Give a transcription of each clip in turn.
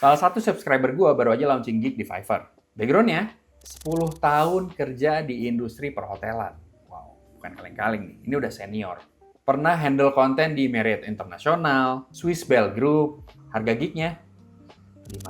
Salah satu subscriber gue baru aja launching gig di Fiverr. Backgroundnya, 10 tahun kerja di industri perhotelan. Wow, bukan kaleng-kaleng nih. Ini udah senior. Pernah handle konten di Marriott International, Swiss Bell Group. Harga gignya $5.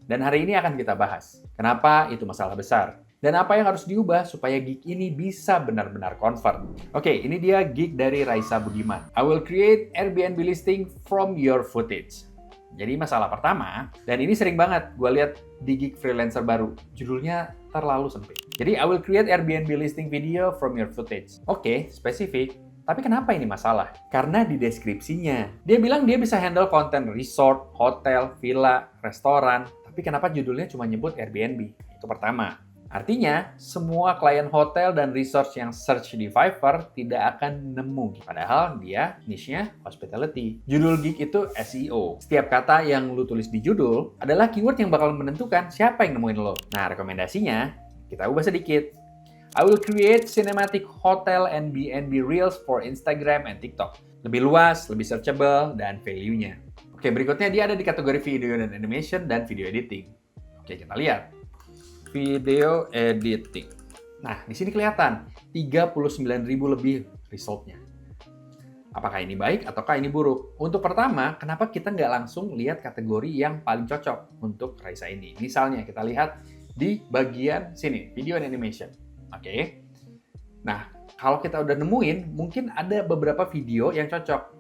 Dan hari ini akan kita bahas. Kenapa itu masalah besar? Dan apa yang harus diubah supaya gig ini bisa benar-benar convert. Oke, ini dia gig dari Raisa Budiman. I will create Airbnb listing from your footage. Jadi masalah pertama, dan ini sering banget gue lihat di gig freelancer baru, judulnya terlalu sempit. Jadi I will create Airbnb listing video from your footage. Oke, spesifik. Tapi kenapa ini masalah? Karena di deskripsinya, dia bilang dia bisa handle konten resort, hotel, villa, restoran. Tapi kenapa judulnya cuma nyebut Airbnb? Itu pertama. Artinya, semua klien hotel dan resort yang search di Fiverr tidak akan nemu. Padahal dia niche-nya hospitality. Judul gig itu SEO. Setiap kata yang lu tulis di judul adalah keyword yang bakal menentukan siapa yang nemuin lo. Nah, rekomendasinya kita ubah sedikit. I will create cinematic hotel and B&B reels for Instagram and TikTok. Lebih luas, lebih searchable, dan value-nya. Oke, berikutnya dia ada di kategori video dan animation dan video editing. Oke, kita lihat. Video editing. Nah, di sini kelihatan 39.000 lebih resultnya. Apakah ini baik ataukah ini buruk? Untuk pertama, kenapa kita nggak langsung lihat kategori yang paling cocok untuk Raisa ini? Misalnya, kita lihat di bagian sini, video and animation. Oke. Nah, kalau kita udah nemuin, mungkin ada beberapa video yang cocok.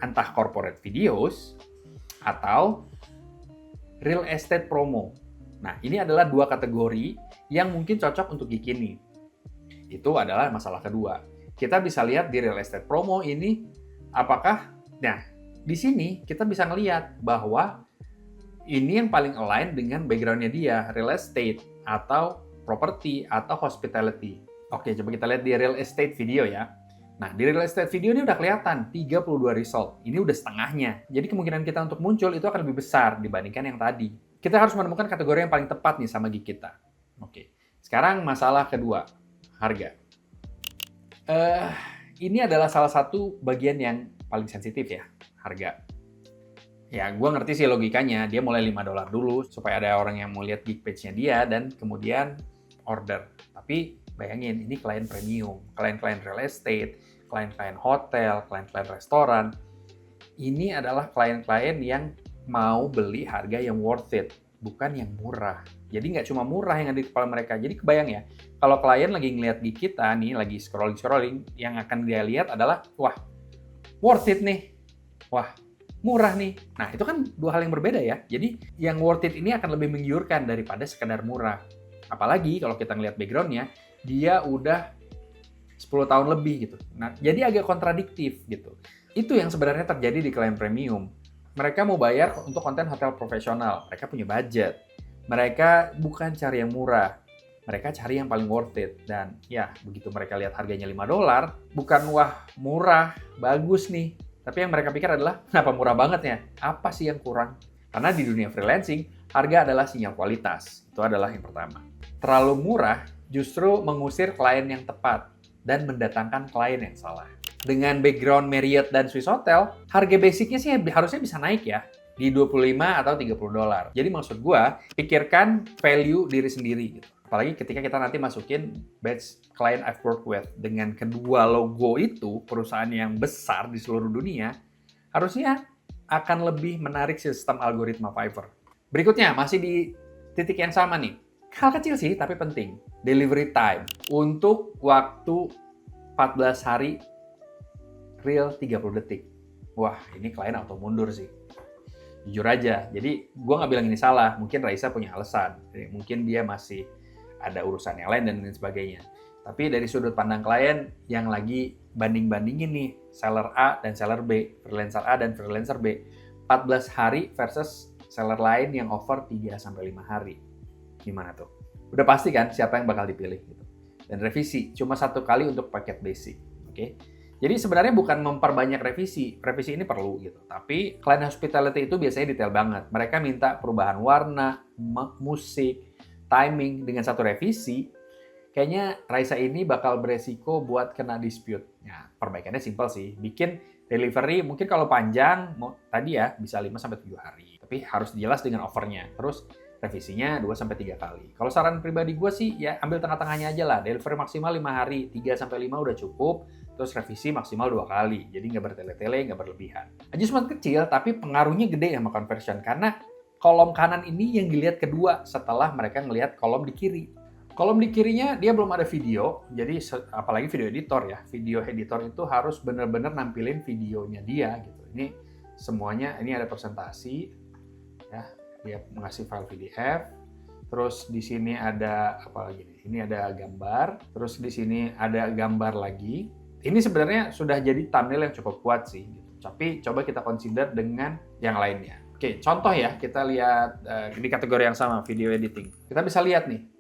Entah corporate videos atau real estate promo. Nah, ini adalah dua kategori yang mungkin cocok untuk gig ini. Itu adalah masalah kedua. Kita bisa lihat di real estate promo ini, apakah, nah, di sini kita bisa ngelihat bahwa ini yang paling align dengan background-nya dia, real estate, atau property, atau hospitality. Oke, coba kita lihat di real estate video ya. Nah, di real estate video ini udah kelihatan, 32 result. Ini udah setengahnya. Jadi kemungkinan kita untuk muncul itu akan lebih besar dibandingkan yang tadi. Kita harus menemukan kategori yang paling tepat nih sama gig kita. Oke, sekarang masalah kedua, harga. Ini adalah salah satu bagian yang paling sensitif ya, harga. Ya, gue ngerti sih logikanya, dia mulai $5 dulu supaya ada orang yang mau lihat gig page-nya dia dan kemudian order. Tapi bayangin, ini klien premium, klien-klien real estate, klien-klien hotel, klien-klien restoran. Ini adalah klien-klien yang mau beli harga yang worth it, bukan yang murah. Jadi nggak cuma murah yang ada di kepala mereka. Jadi kebayang ya, kalau klien lagi ngeliat gig kita nih, lagi scrolling, yang akan dia lihat adalah, wah, worth it nih. Wah, murah nih. Nah, itu kan dua hal yang berbeda ya. Jadi, yang worth it ini akan lebih menggiurkan daripada sekedar murah. Apalagi kalau kita ngeliat background-nya, dia udah 10 tahun lebih gitu. Nah, jadi agak kontradiktif gitu. Itu yang sebenarnya terjadi di klien premium. Mereka mau bayar untuk konten hotel profesional. Mereka punya budget. Mereka bukan cari yang murah. Mereka cari yang paling worth it. Dan ya, begitu mereka lihat harganya $5, bukan wah murah, bagus nih. Tapi yang mereka pikir adalah, kenapa murah banget ya? Apa sih yang kurang? Karena di dunia freelancing, harga adalah sinyal kualitas. Itu adalah yang pertama. Terlalu murah justru mengusir klien yang tepat dan mendatangkan klien yang salah. Dengan background Marriott dan Swiss Hotel, harga basicnya sih harusnya bisa naik ya, di $25 atau $30. Jadi maksud gua, pikirkan value diri sendiri gitu. Apalagi ketika kita nanti masukin batch client I've worked with dengan kedua logo itu, perusahaan yang besar di seluruh dunia, harusnya akan lebih menarik sistem algoritma Fiverr. Berikutnya, masih di titik yang sama nih. Hal kecil sih, tapi penting. Delivery time. Untuk waktu 14 hari, real 30 detik. Wah, ini klien auto mundur sih. Jujur aja. Jadi, gue nggak bilang ini salah. Mungkin Raisa punya alasan. Mungkin dia masih ada urusan yang lain dan lain sebagainya. Tapi dari sudut pandang klien yang lagi banding-bandingin nih, seller A dan seller B, freelancer A dan freelancer B, 14 hari versus seller lain yang offer 3-5 hari. Gimana tuh? Udah pasti kan siapa yang bakal dipilih gitu. Dan revisi cuma 1 kali untuk paket basic. Oke. Jadi sebenarnya bukan memperbanyak revisi ini perlu gitu. Tapi klien hospitality itu biasanya detail banget. Mereka minta perubahan warna, musik, timing dengan 1 revisi. Kayaknya Raisa ini bakal beresiko buat kena dispute. Ya, perbaikannya simpel sih. Bikin delivery mungkin kalau panjang tadi ya bisa 5-7 hari. Tapi harus jelas dengan offernya. Terus revisinya 2-3 kali. Kalau saran pribadi gue sih, ya ambil tengah-tengahnya aja lah. Delivery maksimal 5 hari, 3-5 udah cukup. Terus revisi maksimal 2 kali. Jadi nggak bertele-tele, nggak berlebihan. Adjustment kecil, tapi pengaruhnya gede sama conversion. Karena kolom kanan ini yang dilihat kedua setelah mereka ngelihat kolom di kiri. Kolom di kirinya dia belum ada video, jadi apalagi video editor ya. Video editor itu harus benar-benar nampilin videonya dia gitu. Ini semuanya, ini ada presentasi, ya, dia ngasih file PDF. Terus di sini ada apa lagi nih? Ini ada gambar. Terus di sini ada gambar lagi. Ini sebenarnya sudah jadi thumbnail yang cukup kuat sih. Gitu. Tapi coba kita consider dengan yang lainnya. Oke, contoh ya, kita lihat di kategori yang sama, video editing. Kita bisa lihat nih.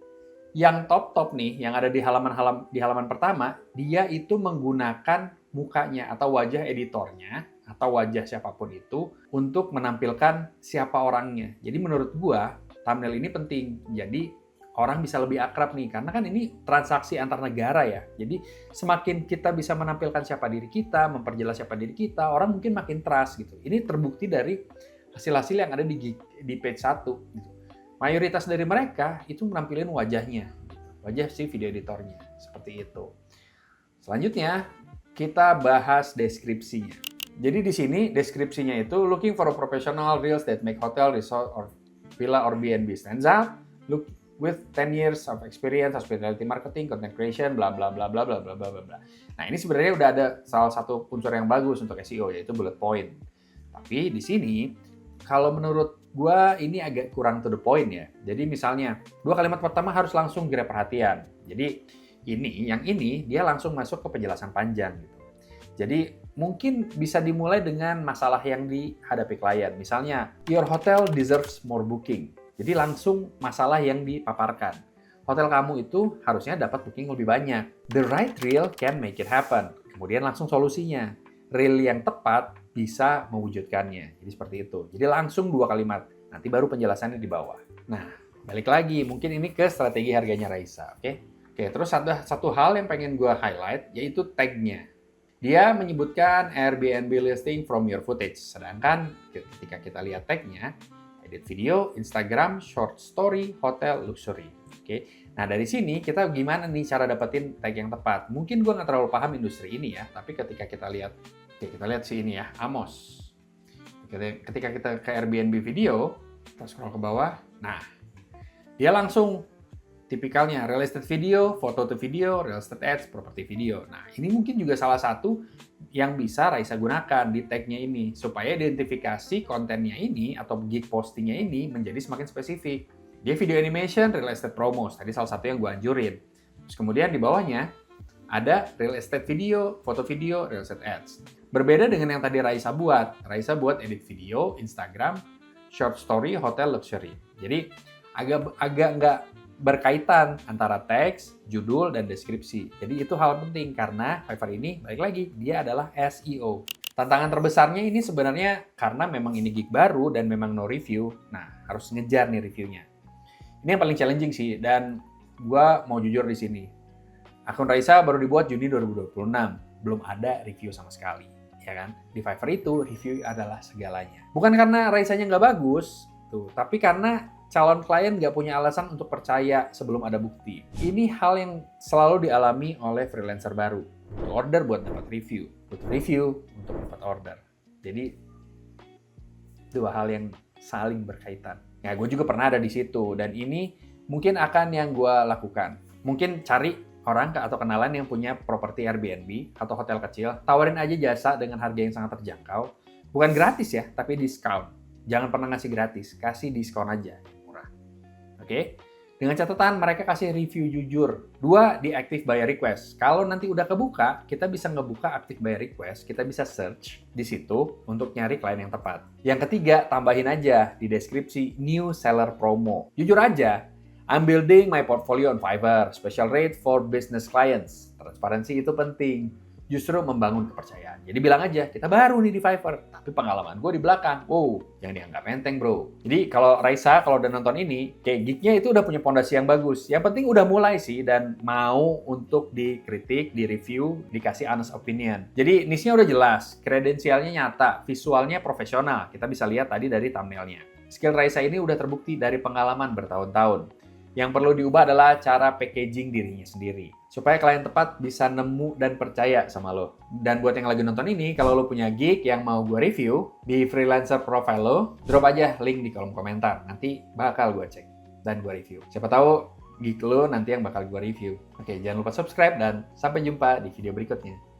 Yang top nih, yang ada di halaman pertama, dia itu menggunakan mukanya atau wajah editornya atau wajah siapapun itu untuk menampilkan siapa orangnya. Jadi menurut gua, thumbnail ini penting. Jadi orang bisa lebih akrab nih, karena kan ini transaksi antar negara ya. Jadi semakin kita bisa menampilkan siapa diri kita, memperjelas siapa diri kita, orang mungkin makin trust gitu. Ini terbukti dari hasil-hasil yang ada di page 1 gitu. Mayoritas dari mereka itu menampilkan wajahnya, wajah si video editornya, seperti itu. Selanjutnya, kita bahas deskripsinya. Jadi di sini deskripsinya itu looking for a professional real estate make hotel, resort, or villa or B&B stands out. Look with 10 years of experience, hospitality marketing, content creation, bla bla bla bla bla bla bla bla. Nah ini sebenarnya udah ada salah satu unsur yang bagus untuk SEO, yaitu bullet point. Tapi di sini, kalau menurut gua ini agak kurang to the point ya. Jadi misalnya, 2 kalimat pertama harus langsung grab perhatian. Jadi yang ini dia langsung masuk ke penjelasan panjang gitu. Jadi mungkin bisa dimulai dengan masalah yang dihadapi klien. Misalnya, your hotel deserves more booking. Jadi langsung masalah yang dipaparkan. Hotel kamu itu harusnya dapat booking lebih banyak. The right reel can make it happen. Kemudian langsung solusinya. Reel yang tepat bisa mewujudkannya. Jadi seperti itu. Jadi langsung 2 kalimat. Nanti baru penjelasannya di bawah. Nah, balik lagi. Mungkin ini ke strategi harganya Raisa. Oke, terus ada satu hal yang pengen gue highlight, yaitu tag-nya. Dia menyebutkan Airbnb listing from your footage. Sedangkan ketika kita lihat tag-nya, edit video, Instagram, short story, hotel, luxury. Oke. Nah, dari sini kita gimana nih cara dapetin tag yang tepat? Mungkin gue nggak terlalu paham industri ini ya, tapi ketika kita lihat si ini ya, Amos. Ketika kita ke Airbnb video, kita scroll ke bawah, nah, dia langsung tipikalnya real estate video, foto to video, real estate ads, property video. Nah, ini mungkin juga salah satu yang bisa Raisa gunakan di tag-nya ini, supaya identifikasi kontennya ini atau gig postingnya ini menjadi semakin spesifik. Dia video animation, real estate promos, tadi salah satu yang gue anjurin. Terus kemudian di bawahnya, ada real estate video, foto video, real estate ads. Berbeda dengan yang tadi Raisa buat. Raisa buat edit video, Instagram, short story, hotel, luxury. Jadi agak nggak berkaitan antara teks, judul, dan deskripsi. Jadi itu hal penting karena Fiverr ini, balik lagi, dia adalah SEO. Tantangan terbesarnya ini sebenarnya karena memang ini gig baru dan memang no review. Nah, harus ngejar nih reviewnya. Ini yang paling challenging sih, dan gua mau jujur di sini. Akun Raisa baru dibuat Juni 2026, belum ada review sama sekali, ya kan? Di Fiverr itu review adalah segalanya. Bukan karena Raisanya nggak bagus, tuh, tapi karena calon klien nggak punya alasan untuk percaya sebelum ada bukti. Ini hal yang selalu dialami oleh freelancer baru. Butuh order buat dapat review, butuh review untuk dapat order. Jadi dua hal yang saling berkaitan. Ya, gue juga pernah ada di situ, dan ini mungkin akan yang gue lakukan. Mungkin cari orang atau kenalan yang punya properti Airbnb atau hotel kecil, tawarin aja jasa dengan harga yang sangat terjangkau. Bukan gratis ya, tapi diskon. Jangan pernah ngasih gratis, kasih diskon aja, murah. Oke? Dengan catatan mereka kasih review jujur. 2, di active buyer request. Kalau nanti udah kebuka, kita bisa ngebuka active buyer request, kita bisa search di situ untuk nyari klien yang tepat. Yang ketiga, tambahin aja di deskripsi new seller promo. Jujur aja, I'm building my portfolio on Fiverr, special rate for business clients. Transparansi itu penting, justru membangun kepercayaan. Jadi bilang aja, kita baru nih di Fiverr, tapi pengalaman gue di belakang. Wow, jangan dianggap enteng bro. Jadi kalau Raisa, kalau udah nonton ini, kayak gignya itu udah punya pondasi yang bagus. Yang penting udah mulai sih, dan mau untuk dikritik, direview, dikasih honest opinion. Jadi niche-nya udah jelas, kredensialnya nyata, visualnya profesional. Kita bisa lihat tadi dari thumbnailnya. Skill Raisa ini udah terbukti dari pengalaman bertahun-tahun. Yang perlu diubah adalah cara packaging dirinya sendiri. Supaya klien tepat bisa nemu dan percaya sama lo. Dan buat yang lagi nonton ini, kalau lo punya gig yang mau gue review, di freelancer profile lo, drop aja link di kolom komentar. Nanti bakal gue cek dan gue review. Siapa tahu gig lo nanti yang bakal gue review. Oke, jangan lupa subscribe dan sampai jumpa di video berikutnya.